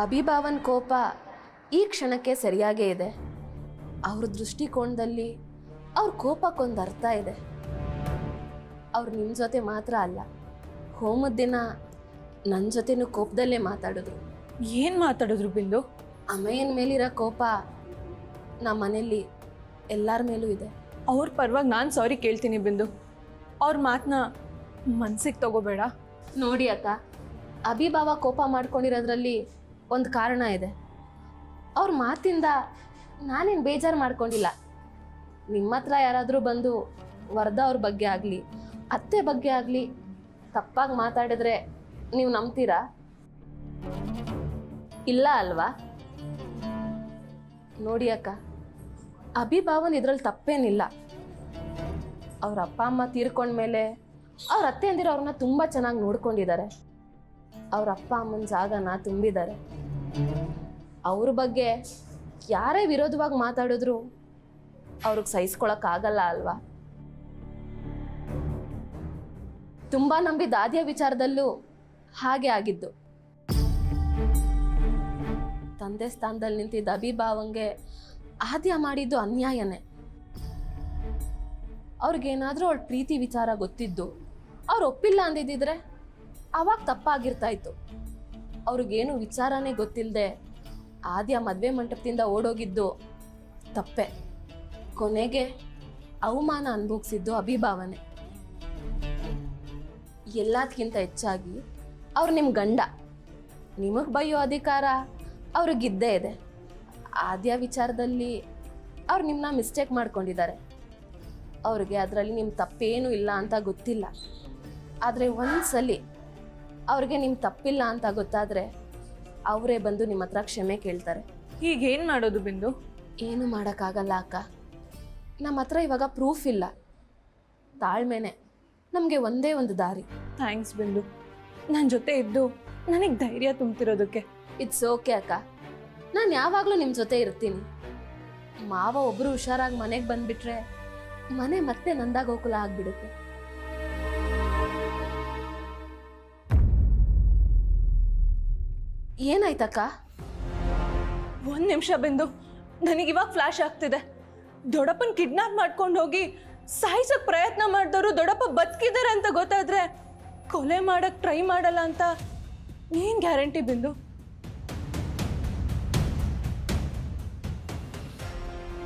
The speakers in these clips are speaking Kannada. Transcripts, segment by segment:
ಅಭಿಭಾವನ್ ಕೋಪ ಈ ಕ್ಷಣಕ್ಕೆ ಸರಿಯಾಗೇ ಇದೆ. ಅವ್ರ ದೃಷ್ಟಿಕೋನದಲ್ಲಿ ಅವ್ರ ಕೋಪಕ್ಕೊಂದು ಅರ್ಥ ಇದೆ. ಅವ್ರು ನಿಮ್ಮ ಜೊತೆ ಮಾತ್ರ ಅಲ್ಲ, ಹೋಮದ ದಿನ ನನ್ನ ಜೊತೆನೂ ಕೋಪದಲ್ಲೇ ಮಾತಾಡಿದ್ರು. ಏನು ಮಾತಾಡಿದ್ರು ಬಿಂದು? ಅಮ್ಮಯ್ಯನ ಮೇಲಿರೋ ಕೋಪ ನಮ್ಮ ಮನೇಲಿ ಎಲ್ಲರ ಮೇಲೂ ಇದೆ. ಅವ್ರ ಪರವಾಗಿ ನಾನು ಸಾರಿ ಕೇಳ್ತೀನಿ ಬಿಂದು. ಅವ್ರ ಮಾತನ್ನ ಮನ್ಸಿಗೆ ತಗೋಬೇಡ. ನೋಡಿ ಅಕ್ಕ, ಅಭಿಭಾವ ಕೋಪ ಮಾಡ್ಕೊಂಡಿರೋದ್ರಲ್ಲಿ ಒಂದು ಕಾರಣ ಇದೆ. ಅವ್ರ ಮಾತಿಂದ ನಾನೇನು ಬೇಜಾರು ಮಾಡ್ಕೊಂಡಿಲ್ಲ. ನಿಮ್ಮ ಹತ್ರ ಯಾರಾದರೂ ಬಂದು ವರದಾ ಅವ್ರ ಬಗ್ಗೆ ಆಗಲಿ ಅತ್ತೆ ಬಗ್ಗೆ ಆಗಲಿ ತಪ್ಪಾಗಿ ಮಾತಾಡಿದ್ರೆ ನೀವು ನಂಬ್ತೀರಾ? ಇಲ್ಲ ಅಲ್ವಾ? ನೋಡಿ ಅಕ್ಕ, ಅಭಿಭಾವನ್ ಇದ್ರಲ್ಲಿ ತಪ್ಪೇನಿಲ್ಲ. ಅವ್ರ ಅಪ್ಪ ಅಮ್ಮ ತೀರ್ಕೊಂಡ್ಮೇಲೆ ಅವ್ರ ಅತ್ತೆ ಅಂದಿರೋ ಅವ್ರನ್ನ ತುಂಬ ಚೆನ್ನಾಗಿ ನೋಡ್ಕೊಂಡಿದ್ದಾರೆ. ಅವ್ರ ಅಪ್ಪ ಅಮ್ಮನ ಜಾಗನ ತುಂಬಿದ್ದಾರೆ. ಅವ್ರ ಬಗ್ಗೆ ಯಾರೇ ವಿರೋಧವಾಗಿ ಮಾತಾಡಿದ್ರು ಅವ್ರಿಗೆ ಸಹಿಸ್ಕೊಳಕ್ಕಾಗಲ್ಲ ಅಲ್ವಾ? ತುಂಬ ನಂಬಿದ ಆದ್ಯ ವಿಚಾರದಲ್ಲೂ ಹಾಗೆ ಆಗಿದ್ದು. ತಂದೆ ಸ್ಥಾನದಲ್ಲಿ ನಿಂತಿದ್ದ ಅಭಿಭಾವಂಗೆ ಆದ್ಯ ಮಾಡಿದ್ದು ಅನ್ಯಾಯನೇ. ಅವ್ರಿಗೇನಾದರೂ ಅವಳ ಪ್ರೀತಿ ವಿಚಾರ ಗೊತ್ತಿದ್ದು ಅವ್ರು ಒಪ್ಪಿಲ್ಲ ಅಂದಿದ್ದಿದ್ರೆ ಅವಾಗ ತಪ್ಪಾಗಿರ್ತಾ ಇತ್ತು. ಅವ್ರಿಗೇನು ವಿಚಾರನೇ ಗೊತ್ತಿಲ್ಲದೆ ಆದ್ಯ ಮದುವೆ ಮಂಟಪದಿಂದ ಓಡೋಗಿದ್ದು ತಪ್ಪೆ. ಕೊನೆಗೆ ಅವಮಾನ ಅನುಭವಿಸಿದ್ದು ಅಭಿಭಾವನೆ. ಎಲ್ಲದಕ್ಕಿಂತ ಹೆಚ್ಚಾಗಿ ಅವ್ರು ನಿಮ್ಮ ಗಂಡ. ನಿಮಗೆ ಬೈಯೋ ಅಧಿಕಾರ ಅವ್ರಿಗಿದ್ದೇ ಇದೆ. ಆದ್ಯ ವಿಚಾರದಲ್ಲಿ ಅವ್ರು ನಿಮ್ಮನ್ನ ಮಿಸ್ಟೇಕ್ ಮಾಡ್ಕೊಂಡಿದ್ದಾರೆ. ಅವ್ರಿಗೆ ಅದರಲ್ಲಿ ನಿಮ್ಮ ತಪ್ಪೇನೂ ಇಲ್ಲ ಅಂತ ಗೊತ್ತಿಲ್ಲ. ಆದರೆ ಒಂದ್ಸಲಿ ಅವ್ರಿಗೆ ನಿಮ್ಮ ತಪ್ಪಿಲ್ಲ ಅಂತ ಗೊತ್ತಾದರೆ ಅವರೇ ಬಂದು ನಿಮ್ಮ ಹತ್ರ ಕ್ಷಮೆ ಕೇಳ್ತಾರೆ. ಈಗೇನು ಮಾಡೋದು ಬಿಂದು? ಏನು ಮಾಡೋಕ್ಕಾಗಲ್ಲ ಅಕ್ಕ. ನಮ್ಮ ಹತ್ರ ಇವಾಗ ಪ್ರೂಫ್ ಇಲ್ಲ. ತಾಳ್ಮೆನೆ ನಮಗೆ ಒಂದೇ ಒಂದು ದಾರಿ. ಥ್ಯಾಂಕ್ಸ್ ಬಿಂದು, ನನ್ನ ಜೊತೆ ಇದ್ದು ನನಗೆ ಧೈರ್ಯ ತುಂಬ್ತಿರೋದಕ್ಕೆ. ಇಟ್ಸ್ ಓಕೆ ಅಕ್ಕ, ನಾನು ಯಾವಾಗಲೂ ನಿಮ್ಮ ಜೊತೆ ಇರ್ತೀನಿ. ಮಾವ ಒಬ್ಬರು ಹುಷಾರಾಗಿ ಮನೆಗೆ ಬಂದುಬಿಟ್ರೆ ಮನೆ ಮತ್ತೆ ನಂದಾಗೋಕುಲ ಆಗಿಬಿಡುತ್ತೆ. ಏನಾಯ್ತಕ್ಕ? ಒಂದು ನಿಮಿಷ ಬಿಂದು, ನನಗಿವಾಗ ಫ್ಲಾಶ್ ಆಗ್ತಿದೆ. ದೊಡ್ಡಪ್ಪನ ಕಿಡ್ನಾಪ್ ಮಾಡ್ಕೊಂಡು ಹೋಗಿ ಸಾಯಿಸೋಕೆ ಪ್ರಯತ್ನ ಮಾಡಿದವರು ದೊಡ್ಡಪ್ಪ ಬದುಕಿದ್ದಾರೆ ಅಂತ ಗೊತ್ತಾದ್ರೆ ಕೊಲೆ ಮಾಡಕ್ಕೆ ಟ್ರೈ ಮಾಡಲ್ಲ ಅಂತ ಏನು ಗ್ಯಾರಂಟಿ ಬಿಂದು?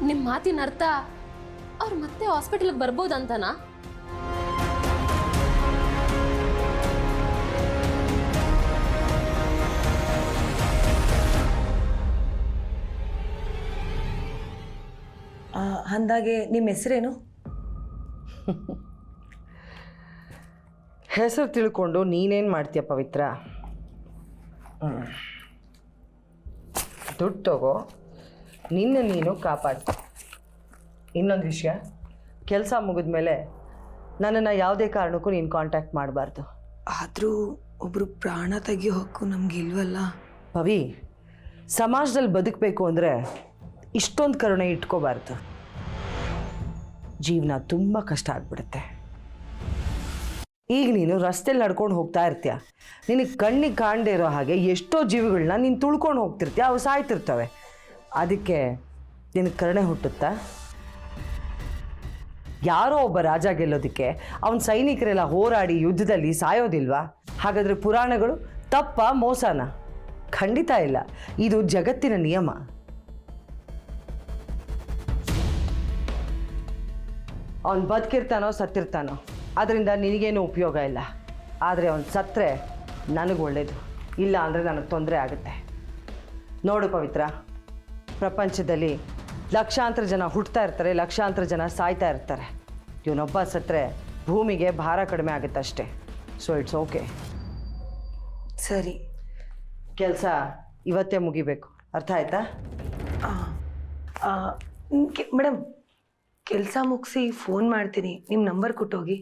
ನಿಮ್ಮ ಮಾತಿನ ಅರ್ಥ ಅವ್ರು ಮತ್ತೆ ಹಾಸ್ಪಿಟಲ್ಗೆ ಬರ್ಬೋದಂತನಾ? ಅಂದಾಗೆ ನಿಮ್ಮ ಹೆಸರೇನು? ಹೆಸರು ತಿಳ್ಕೊಂಡು ನೀನೇನು ಮಾಡ್ತೀಯ ಪವಿತ್ರ? ದುಡ್ಡು ತಗೋ, ನಿನ್ನ ನೀನು ಕಾಪಾಡು. ಇನ್ನೊಂದು ವಿಷಯ, ಕೆಲಸ ಮುಗಿದ್ಮೇಲೆ ನನ್ನನ್ನು ಯಾವುದೇ ಕಾರಣಕ್ಕೂ ನೀನು ಕಾಂಟ್ಯಾಕ್ಟ್ ಮಾಡಬಾರ್ದು. ಆದರೂ ಒಬ್ಬರು ಪ್ರಾಣ ತೆಗಿಯೋ ಹಕ್ಕು ನಮ್ಗೆ ಇಲ್ವಲ್ಲ ಪವಿ. ಸಮಾಜದಲ್ಲಿ ಬದುಕಬೇಕು ಅಂದರೆ ಇಷ್ಟೊಂದು ಕರುಣೆ ಇಟ್ಕೋಬಾರ್ದು. ಜೀವನ ತುಂಬ ಕಷ್ಟ ಆಗ್ಬಿಡುತ್ತೆ. ಈಗ ನೀನು ರಸ್ತೆಯಲ್ಲಿ ನಡ್ಕೊಂಡು ಹೋಗ್ತಾ ಇರ್ತೀಯ, ನಿನಗೆ ಕಣ್ಣಿಗೆ ಕಾಣದೇ ಇರೋ ಹಾಗೆ ಎಷ್ಟೋ ಜೀವಿಗಳನ್ನ ನೀನು ತುಳ್ಕೊಂಡು ಹೋಗ್ತಿರ್ತೀಯ, ಅವು ಸಾಯ್ತಿರ್ತವೆ. ಅದಕ್ಕೆ ನಿನಗೆ ಕರುಣೆ ಹುಟ್ಟುತ್ತಾ? ಯಾರೋ ಒಬ್ಬ ರಾಜ ಗೆಲ್ಲೋದಕ್ಕೆ ಅವನ ಸೈನಿಕರೆಲ್ಲ ಹೋರಾಡಿ ಯುದ್ಧದಲ್ಲಿ ಸಾಯೋದಿಲ್ವಾ? ಹಾಗಾದರೆ ಪುರಾಣಗಳು ತಪ್ಪ ಮೋಸನ? ಖಂಡಿತ ಇಲ್ಲ. ಇದು ಜಗತ್ತಿನ ನಿಯಮ. ಅವನು ಬದುಕಿರ್ತಾನೋ ಸತ್ತಿರ್ತಾನೋ ಅದರಿಂದ ನಿನಗೇನು ಉಪಯೋಗ ಇಲ್ಲ. ಆದರೆ ಅವನು ಸತ್ತರೆ ನನಗೆ ಒಳ್ಳೆಯದು, ಇಲ್ಲ ಅಂದರೆ ನನಗೆ ತೊಂದರೆ ಆಗುತ್ತೆ. ನೋಡು ಪವಿತ್ರ, ಪ್ರಪಂಚದಲ್ಲಿ ಲಕ್ಷಾಂತರ ಜನ ಹುಟ್ಟುತ್ತಾ ಇರ್ತಾರೆ, ಲಕ್ಷಾಂತರ ಜನ ಸಾಯ್ತಾ ಇರ್ತಾರೆ. ಇವನೊಬ್ಬ ಸತ್ತರೆ ಭೂಮಿಗೆ ಭಾರ ಕಡಿಮೆ ಆಗುತ್ತೆ ಅಷ್ಟೇ. So it's okay. ಸರಿ, ಕೆಲಸ ಇವತ್ತೇ ಮುಗಿಬೇಕು, ಅರ್ಥ ಆಯ್ತಾ? ಮೇಡಮ್, ಕೆಲಸ ಮುಗಿಸಿ ಫೋನ್ ಮಾಡ್ತೀನಿ, ನಿಮ್ಮ ನಂಬರ್ ಕೊಟ್ಟೋಗಿ.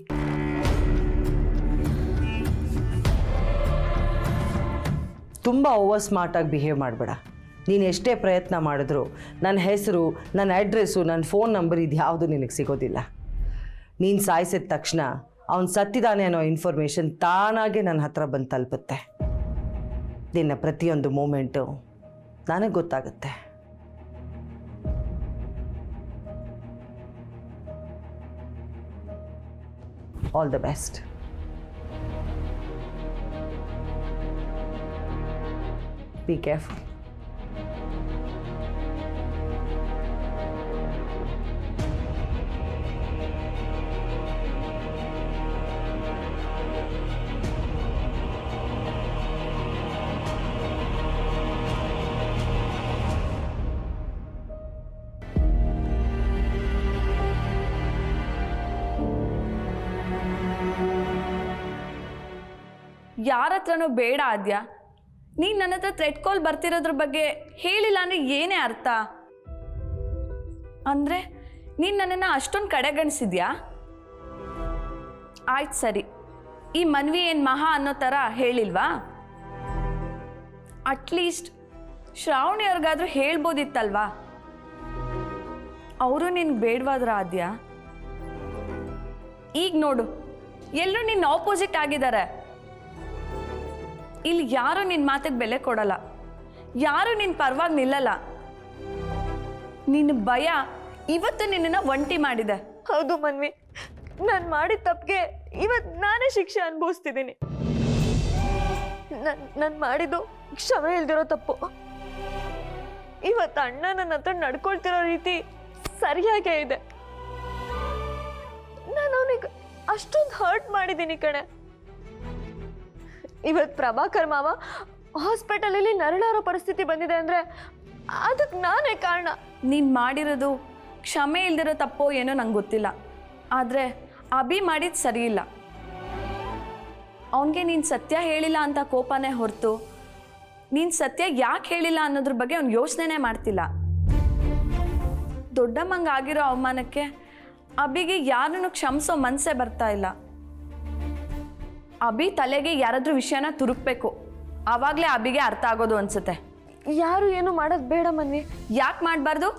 ತುಂಬ ಓವರ್ ಸ್ಮಾರ್ಟಾಗಿ ಬಿಹೇವ್ ಮಾಡಬೇಡ. ನೀನು ಎಷ್ಟೇ ಪ್ರಯತ್ನ ಮಾಡಿದ್ರು ನನ್ನ ಹೆಸರು, ನನ್ನ ಅಡ್ರೆಸ್ಸು, ನನ್ನ ಫೋನ್ ನಂಬರ್ ಇದು ಯಾವುದು ನಿನಗೆ ಸಿಗೋದಿಲ್ಲ. ನೀನು ಸಾಯಿಸಿದ ತಕ್ಷಣ ಅವನು ಸತ್ತಿದ್ದಾನೆ ಅನ್ನೋ ಇನ್ಫಾರ್ಮೇಷನ್ ತಾನಾಗೆ ನನ್ನ ಹತ್ರ ಬಂದು ತಲುಪುತ್ತೆ. ನಿನ್ನ ಪ್ರತಿಯೊಂದು ಮೂಮೆಂಟು ನನಗೆ ಗೊತ್ತಾಗುತ್ತೆ. All the best. Be careful. ಯಾರ ಹತ್ರನೂ ಬೇಡ ಆದ್ಯಾ. ನೀನು ನನ್ನ ಹತ್ರ ಥ್ರೆಡ್ ಕಾಲ್ ಬರ್ತಿರೋದ್ರ ಬಗ್ಗೆ ಹೇಳಿಲ್ಲ ಅಂದರೆ ಏನೇ ಅರ್ಥ? ಅಂದರೆ ನೀನು ನನ್ನನ್ನು ಅಷ್ಟೊಂದು ಕಡೆಗಣಿಸಿದ್ಯಾ? ಆಯ್ತು ಸರಿ, ಈ ಮನ್ವಿ ಏನು ಮಹಾ ಅನ್ನೋ ಥರ ಹೇಳಿಲ್ವಾ? ಅಟ್ಲೀಸ್ಟ್ ಶ್ರಾವಣಿಯವ್ರಿಗಾದ್ರೂ ಹೇಳ್ಬೋದಿತ್ತಲ್ವಾ? ಅವರು ನಿನ್ಗೆ ಬೇಡವಾದ್ರ ಆದ್ಯಾ? ಈಗ ನೋಡು, ಎಲ್ಲರೂ ನಿನ್ನ ಆಪೋಸಿಟ್ ಆಗಿದ್ದಾರೆ. ಇಲ್ಲಿ ಯಾರು ನಿನ್ನ ಮಾತಿಗೆ ಬೆಲೆ ಕೊಡಲ್ಲ, ಯಾರು ನಿನ್ನ ಪರವಾಗಿ ನಿಲ್ಲಲ್ಲ. ನಿನ್ನ ಭಯ ಇವತ್ತು ನಿನ್ನನ್ನು ಒಂಟಿ ಮಾಡಿದೆ. ಹೌದು ಮನ್ವಿ, ನಾನು ಮಾಡಿದ ತಪ್ಪಿಗೆ ಇವತ್ತು ನಾನೇ ಶಿಕ್ಷೆ ಅನುಭವಿಸ್ತಿದ್ದೀನಿ. ನಾನು ಮಾಡಿದ್ದು ಕ್ಷಮೆ ಇಲ್ದಿರೋ ತಪ್ಪು. ಇವತ್ತು ಅಣ್ಣ ನನ್ನ ಹತ್ರ ನಡ್ಕೊಳ್ತಿರೋ ರೀತಿ ಸರಿಯಾಗೇ ಇದೆ. ನಾನು ಅವನಿಗೆ ಅಷ್ಟೊಂದು ಹರ್ಟ್ ಮಾಡಿದ್ದೀನಿ ಕಣೆ. ಇವತ್ತು ಪ್ರಭಾಕರ್ ಮಾವ ಹಾಸ್ಪಿಟಲಲ್ಲಿ ನರಳಾರೋ ಪರಿಸ್ಥಿತಿ ಬಂದಿದೆ ಅಂದರೆ ಅದಕ್ಕೆ ನಾನೇ ಕಾರಣ. ನೀನು ಮಾಡಿರೋದು ಕ್ಷಮೆ ಇಲ್ದಿರೋ ತಪ್ಪೋ ಏನೋ ನಂಗೆ ಗೊತ್ತಿಲ್ಲ, ಆದರೆ ಅಭಿ ಮಾಡಿದ್ದು ಸರಿ ಇಲ್ಲ. ಅವನಿಗೆ ನೀನು ಸತ್ಯ ಹೇಳಿಲ್ಲ ಅಂತ ಕೋಪನೇ ಹೊರತು ನೀನು ಸತ್ಯ ಯಾಕೆ ಹೇಳಿಲ್ಲ ಅನ್ನೋದ್ರ ಬಗ್ಗೆ ಅವ್ನು ಯೋಚನೆ ಮಾಡ್ತಿಲ್ಲ. ದೊಡ್ಡಮ್ಮಂಗೆ ಆಗಿರೋ ಅವಮಾನಕ್ಕೆ ಅಭಿಗೆ ಯಾರನ್ನು ಕ್ಷಮಿಸೋ ಮನಸ್ಸೇ ಬರ್ತಾ ಇಲ್ಲ. ಅಭಿ ತಲೆಗೆ ಯಾರಾದ್ರೂ ವಿಷಯನ ತುರುಕ್ಬೇಕು, ಆವಾಗಲೇ ಅಭಿಗೆ ಅರ್ಥ ಆಗೋದು ಅನ್ಸುತ್ತೆ. ಯಾರು ಏನು ಮಾಡೋದು ಬೇಡ ಮನ್ವಿ. ಯಾಕೆ ಮಾಡಬಾರ್ದು?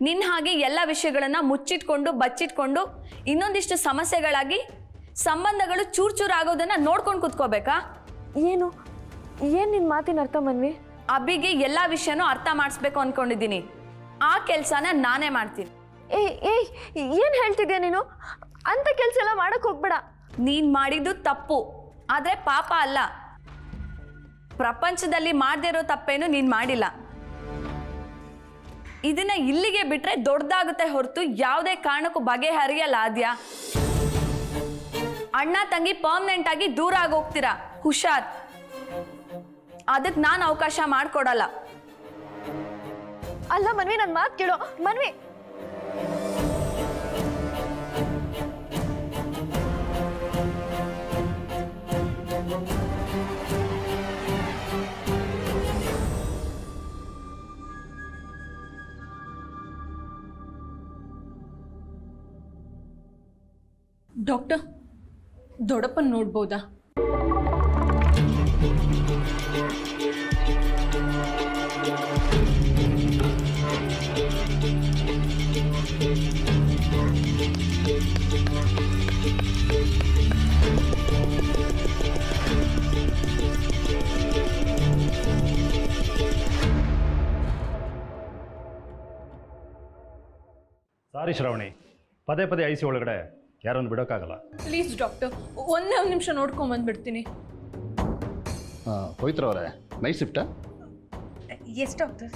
ನಿನ್ನ ಹಾಗೆ ಎಲ್ಲ ವಿಷಯಗಳನ್ನು ಮುಚ್ಚಿಟ್ಕೊಂಡು ಬಚ್ಚಿಟ್ಕೊಂಡು ಇನ್ನೊಂದಿಷ್ಟು ಸಮಸ್ಯೆಗಳಾಗಿ ಸಂಬಂಧಗಳು ಚೂರು ಚೂರು ಆಗೋದನ್ನು ನೋಡ್ಕೊಂಡು ಕೂತ್ಕೋಬೇಕಾ? ಏನು ನಿನ್ನ ಮಾತಿನ ಅರ್ಥ ಮನ್ವಿ? ಅಭಿಗೆ ಎಲ್ಲ ವಿಷಯನೂ ಅರ್ಥ ಮಾಡಿಸ್ಬೇಕು ಅಂದ್ಕೊಂಡಿದ್ದೀನಿ. ಆ ಕೆಲಸನ ನಾನೇ ಮಾಡ್ತೀನಿ. ಏನು ಹೇಳ್ತಿದ್ಯಾ ನೀನು? ಅಂಥ ಕೆಲಸ ಎಲ್ಲ ಮಾಡಕ್ಕೆ ಹೋಗ್ಬೇಡ. ನೀನು ಮಾಡಿದ್ದು ತಪ್ಪು, ಆದರೆ ಪಾಪ ಅಲ್ಲ. ಪ್ರಪಂಚದಲ್ಲಿ ಮಾಡದೇ ಇರೋ ತಪ್ಪೇನು ನೀನು ಮಾಡಿಲ್ಲ. ಇದನ್ನ ಇಲ್ಲಿಗೆ ಬಿಟ್ರೆ ದೊಡ್ಡದಾಗುತ್ತೆ ಹೊರತು ಯಾವುದೇ ಕಾರಣಕ್ಕೂ ಬಗೆಹರಿಯಲ್ಲ ಆದ್ಯಾ. ಅಣ್ಣ ತಂಗಿ ಪರ್ಮನೆಂಟ್ ಆಗಿ ದೂರ ಆಗೋಗ್ತೀರಾ, ಹುಷಾರ್. ಅದಕ್ಕೆ ನಾನು ಅವಕಾಶ ಮಾಡಿಕೊಡಲ್ಲ. ಅಲ್ಲ ಮನ್ವಿ, ನನ್ನ ಮಾತು ಕೇಳೋ ಮನ್ವಿ. ಡಾಕ್ಟರ್, ದೊಡ್ಡಪ್ಪನ ನೋಡ್ಬೋದಾ? ಸಾರಿ ಶ್ರಾವಣಿ, ಪದೇ ಪದೇ ಐಸಿ ಒಳಗಡೆ ಯಾರೊಂದು ಬಿಡೋಕ್ಕಾಗಲ್ಲ. ಪ್ಲೀಸ್ ಡಾಕ್ಟರ್, ಒಂದೇ ಒಂದು ನಿಮಿಷ ನೋಡ್ಕೊಂಬಂದ್ಬಿಡ್ತೀನಿ. ಪವಿತ್ರ ಅವರೇ, ನೈಟ್ ಶಿಫ್ಟಾ? Yes doctor.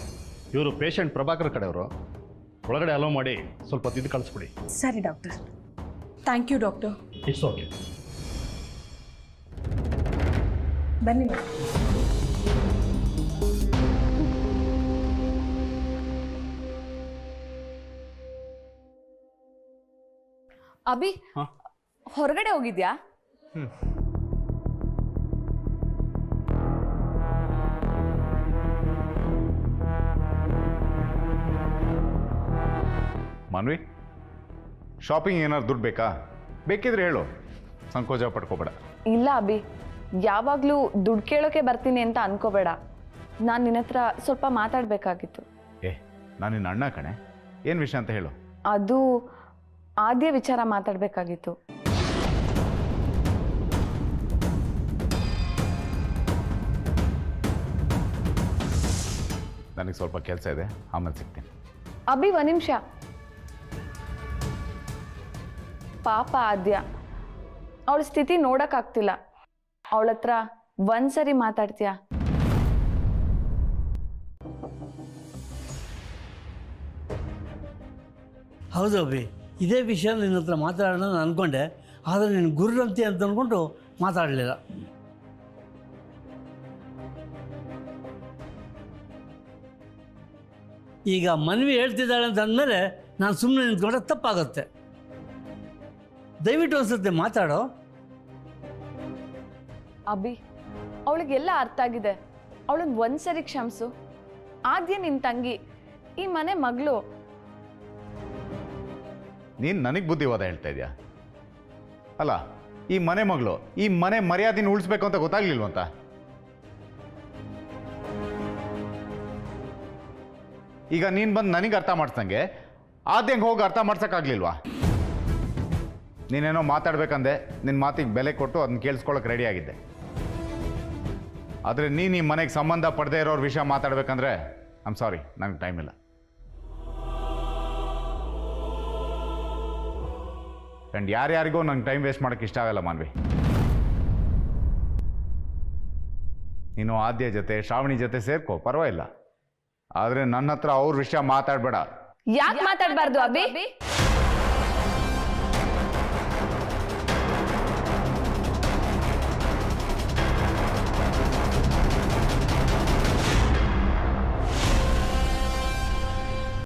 ಇವರು ಪೇಷಂಟ್ ಪ್ರಭಾಕರ್ ಕಡೆಯವರು. ಒಳಗಡೆ ಅಲೋ ಮಾಡಿ ಸ್ವಲ್ಪ ತಿದ್ದು ಕಳಿಸ್ಬಿಡಿ. ಸರಿ doctor. Thank you doctor. It's okay. ಬನ್ನಿ. ಅಭಿ, ಹೊರಗಡೆ ಹೋಗಿದ್ಯಾ? ಮಾನ್ವಿ, ಶಾಪಿಂಗ್ ಏನಾದ್ರು ದುಡ್ಡು ಬೇಕಾ? ಬೇಕಿದ್ರೆ ಹೇಳು, ಸಂಕೋಚ ಪಡ್ಕೋಬೇಡ. ಇಲ್ಲ ಅಭಿ, ಯಾವಾಗಲೂ ದುಡ್ಡು ಕೇಳೋಕೆ ಬರ್ತೀನಿ ಅಂತ ಅನ್ಕೋಬೇಡ. ನಾನು ನಿನ್ನ ಹತ್ರ ಸ್ವಲ್ಪ ಮಾತಾಡಬೇಕಾಗಿತ್ತು. ನಾನು ನಿನ್ನ ಅಣ್ಣ ಕಣೆ, ಏನು ವಿಷಯ ಅಂತ ಹೇಳು. ಅದು ಆದ್ಯ ವಿಚಾರ ಮಾತಾಡಬೇಕಾಗಿತ್ತು. ನನಗೆ ಸ್ವಲ್ಪ ಕೆಲಸ ಇದೆ, ಆಮೇಲೆ ಸಿಗ್ತೀನಿ. ಅಭಿ ಒಂದು ನಿಮಿಷ. ಪಾಪ ಆದ್ಯ, ಅವಳ ಸ್ಥಿತಿ ನೋಡೋಕ್ಕಾಗ್ತಿಲ್ಲ. ಅವಳ ಹತ್ರ ಒಂದ್ಸರಿ ಮಾತಾಡ್ತೀಯಾ? ಹೌದು ಅಭಿ, ಇದೇ ವಿಷಯ ನಿನ್ನ ಹತ್ರ ಮಾತಾಡೋಣ ನಾನು ಅಂದ್ಕೊಂಡೆ, ಆದರೆ ನೀನು ಗುರುರಂತಿ ಅಂತ ಅಂದ್ಕೊಂಡು ಮಾತಾಡಲಿಲ್ಲ. ಈಗ ಮನ್ವಿ ಹೇಳ್ತಿದ್ದಾಳೆ ಅಂತ ಅಂದಮೇಲೆ ನಾನು ಸುಮ್ಮನೆ ನಿಂತ್ಕೊಂಡ್ರೆ ತಪ್ಪಾಗುತ್ತೆ. ದಯವಿಟ್ಟು ಅನ್ಸುತ್ತೆ ಮಾತಾಡೋ. ಅಭಿ, ಅವಳಿಗೆಲ್ಲ ಅರ್ಥ ಆಗಿದೆ. ಅವಳನ್ನ ಒಂದ್ಸರಿ ಕ್ಷಮಿಸು. ಆದ್ಯ ನಿನ್ನ ತಂಗಿ, ಈ ಮನೆ ಮಗಳು. ನೀನು ನನಗೆ ಬುದ್ಧಿವಾದ ಹೇಳ್ತಾ ಇದೆಯಾ? ಅಲ್ಲ, ಈ ಮನೆ ಮಗಳು, ಈ ಮನೆ ಮರ್ಯಾದೆನ ಉಳಿಸ್ಬೇಕು ಅಂತ ಗೊತ್ತಾಗ್ಲಿಲ್ವಂತ? ಈಗ ನೀನು ಬಂದು ನನಗೆ ಅರ್ಥ ಮಾಡ್ಸಂಗೆ ಆದ್ಯಂಗೆ ಹೋಗಿ ಅರ್ಥ ಮಾಡ್ಸೋಕ್ಕಾಗ್ಲಿಲ್ವಾ? ನೀನೇನೋ ಮಾತಾಡ್ಬೇಕಂದೆ, ನಿನ್ನ ಮಾತಿಗೆ ಬೆಲೆ ಕೊಟ್ಟು ಅದನ್ನ ಕೇಳಿಸ್ಕೊಳಕ್ಕೆ ರೆಡಿ ಆಗಿದ್ದೆ. ಆದರೆ ನೀನು ಈ ಮನೆಗೆ ಸಂಬಂಧ ಪಡೆದೇ ಇರೋರ ವಿಷಯ ಮಾತಾಡ್ಬೇಕಂದ್ರೆ ಐಮ್ ಸಾರಿ, ನನಗೆ ಟೈಮ್ ಇಲ್ಲ. ಆ್ಯಂಡ್ ಯಾರ್ಯಾರಿಗೂ ನಂಗೆ ಟೈಮ್ ವೇಸ್ಟ್ ಮಾಡೋಕ್ಕೆ ಇಷ್ಟ ಆಗಲ್ಲ ಮಾನ್ವಿ. ನೀನು ಆದ್ಯ ಜೊತೆ, ಶ್ರಾವಣಿ ಜೊತೆ ಸೇರ್ಕೋ, ಪರವಾಗಿಲ್ಲ. ಆದರೆ ನನ್ನ ಹತ್ರ ಅವ್ರ ವಿಷಯ ಮಾತಾಡಬೇಡ. ಯಾಕೆ ಮಾತಾಡಬಾರ್ದು ಅಭಿ?